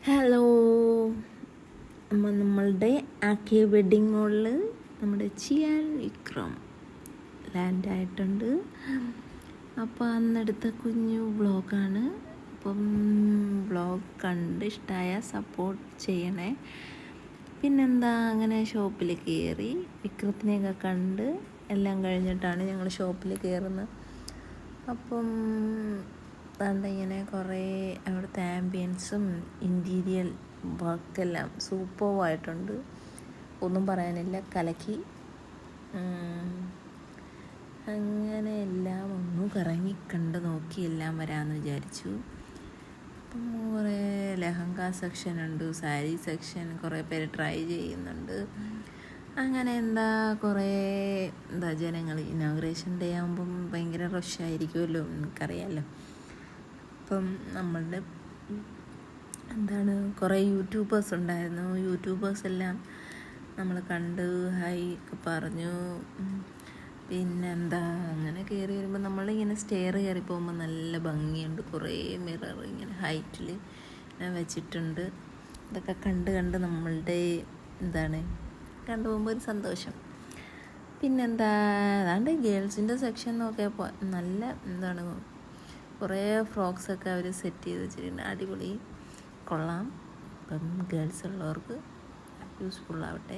Hello, നമ്മളുടെ ആക്കെ wedding മോളിൽ നമ്മുടെ ചിയാൻ വിക്രം ലാൻഡായിട്ടുണ്ട്. അപ്പോൾ അന്നെടുത്ത കുഞ്ഞു വ്ളോഗാണ്. അപ്പം വ്ളോഗ് കണ്ട് ഇഷ്ടമായ സപ്പോർട്ട് ചെയ്യണേ. പിന്നെന്താ, അങ്ങനെ ഷോപ്പിൽ കയറി വിക്രത്തിനെയൊക്കെ കണ്ട് എല്ലാം കഴിഞ്ഞിട്ടാണ് ഞങ്ങൾ ഷോപ്പിൽ കയറുന്നത്. അപ്പം ഇങ്ങനെ കുറേ അവിടുത്തെ ആംബിയൻസും ഇൻറ്റീരിയൽ വർക്കെല്ലാം സൂപ്പറായിട്ടുണ്ട്. ഒന്നും പറയാനില്ല, കലക്കി. അങ്ങനെ എല്ലാം ഒന്ന് കറങ്ങി കണ്ട് നോക്കി എല്ലാം വരാമെന്ന് വിചാരിച്ചു. അപ്പം കുറേ ലെഹങ്ക സെക്ഷൻ ഉണ്ട്, സാരി സെക്ഷൻ, കുറേ പേര് ട്രൈ ചെയ്യുന്നുണ്ട്. അങ്ങനെ കുറേ ജനങ്ങൾ ഇനോഗ്രേഷൻ ഡേ ആകുമ്പം ഭയങ്കര റഷായിരിക്കുമല്ലോ, എനിക്കറിയാമല്ലോ. അപ്പം നമ്മളുടെ കുറേ യൂട്യൂബേഴ്സ് ഉണ്ടായിരുന്നു. യൂട്യൂബേഴ്സ് എല്ലാം നമ്മൾ കണ്ട് ഹായ് ഒക്കെ പറഞ്ഞു. അങ്ങനെ കയറി വരുമ്പോൾ നമ്മളിങ്ങനെ സ്റ്റെയർ കയറി പോകുമ്പോൾ നല്ല ഭംഗിയുണ്ട്. കുറേ മിറർ ഇങ്ങനെ ഹൈറ്റിൽ വെച്ചിട്ടുണ്ട്. ഇതൊക്കെ കണ്ട് നമ്മളുടെ കണ്ടു പോകുമ്പോൾ ഒരു സന്തോഷം. അതാണ്ട് ഗേൾസിൻ്റെ സെക്ഷൻ നോക്കിയപ്പോൾ നല്ല കുറേ ഫ്രോക്സൊക്കെ അവർ സെറ്റ് ചെയ്ത് വെച്ചിട്ടുണ്ട്. അടിപൊളി, കൊള്ളാം. അപ്പം ഗേൾസ് ഉള്ളവർക്ക് യൂസ്ഫുള്ളാവട്ടെ.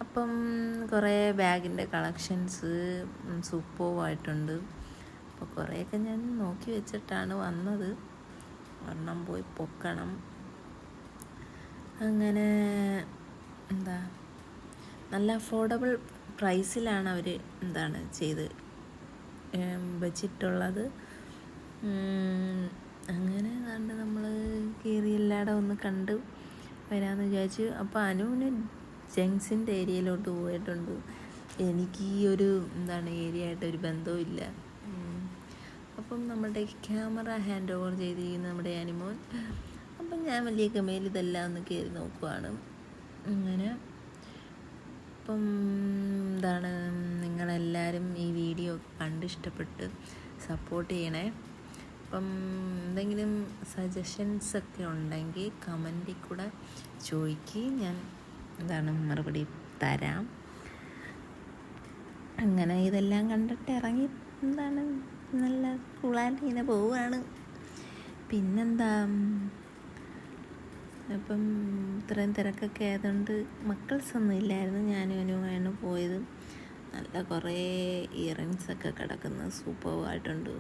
അപ്പം കുറേ ബാഗിൻ്റെ കളക്ഷൻസ് സൂപ്പറായിട്ടുണ്ട്. അപ്പോൾ കുറേയൊക്കെ ഞാൻ നോക്കി വെച്ചിട്ടാണ് വന്നത്. ഒരെണ്ണം പോയി പൊക്കണം. അങ്ങനെ നല്ല അഫോർഡബിൾ പ്രൈസിലാണ് അവർ ചെയ്ത് വെച്ചിട്ടുള്ളത്. അങ്ങനെ നമ്മൾ കയറി എല്ലായിടം ഒന്ന് കണ്ട് വരാമെന്ന് വിചാരിച്ചു. അപ്പോൾ അനുവിന് ജംഗ്ഷൻ്റെ ഏരിയയിലോട്ട് പോയിട്ടുണ്ട്. എനിക്ക് ഈ ഒരു ഏരിയ ആയിട്ടൊരു ബന്ധവുമില്ല. അപ്പം നമ്മുടെ ക്യാമറ ഹാൻഡ് ഓവർ ചെയ്തിരിക്കുന്ന നമ്മുടെ അനിമോൻ. അപ്പം ഞാൻ വലിയ ഗമയിൽ ഇതെല്ലാം ഒന്ന് കയറി നോക്കുവാണ്. അങ്ങനെ അപ്പം നിങ്ങളെല്ലാവരും ഈ വീഡിയോ കണ്ട് ഇഷ്ടപ്പെട്ട് സപ്പോർട്ട് ചെയ്യണേ. അപ്പം എന്തെങ്കിലും സജഷൻസൊക്കെ ഉണ്ടെങ്കിൽ കമൻറ്റിൽ കൂടെ ചോദിക്കുക, ഞാൻ മറുപടി തരാം. അങ്ങനെ ഇതെല്ലാം കണ്ടിട്ട് ഇറങ്ങി നല്ല കൂളായിട്ട് ഇങ്ങനെ പോവുകയാണ്. അപ്പം ഇത്രയും തിരക്കൊക്കെ ആയതുകൊണ്ട് മക്കൾസൊന്നും ഇല്ലായിരുന്നു. ഞാനും അനുവാണ് പോയത്. നല്ല കുറേ ഇയറിങ്സൊക്കെ കിടക്കുന്ന സൂപ്പറായിട്ടുണ്ട്.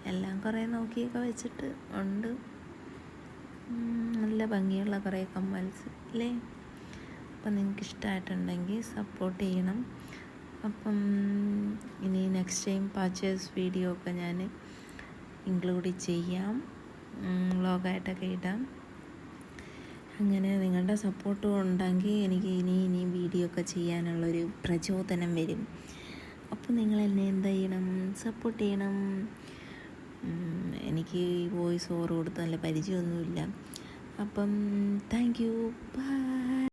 എല്ലാം കുറേ നോക്കിയൊക്കെ വെച്ചിട്ട് ഉണ്ട്. നല്ല ഭംഗിയുള്ള കുറേ കമ്മൽസ് അല്ലേ. അപ്പം നിങ്ങൾക്ക് ഇഷ്ടമായിട്ടുണ്ടെങ്കിൽ സപ്പോർട്ട് ചെയ്യണം. അപ്പം ഇനി നെക്സ്റ്റ് ടൈം പർച്ചേസ് വീഡിയോ ഒക്കെ ഞാൻ ഇൻക്ലൂഡ് ചെയ്യാം, വ്ളോഗായിട്ടൊക്കെ ഇടാം. അങ്ങനെ നിങ്ങളുടെ സപ്പോർട്ടും ഉണ്ടെങ്കിൽ എനിക്ക് ഇനി വീഡിയോ ഒക്കെ ചെയ്യാനുള്ളൊരു പ്രചോദനം വരും. അപ്പോൾ നിങ്ങൾ എന്നെ ചെയ്യണം, സപ്പോർട്ട് ചെയ്യണം. എനിക്ക് ഈ വോയിസ് ഓവർ കൊടുത്ത് നല്ല പരിചയമൊന്നുമില്ല. അപ്പം താങ്ക് യു, ബൈ.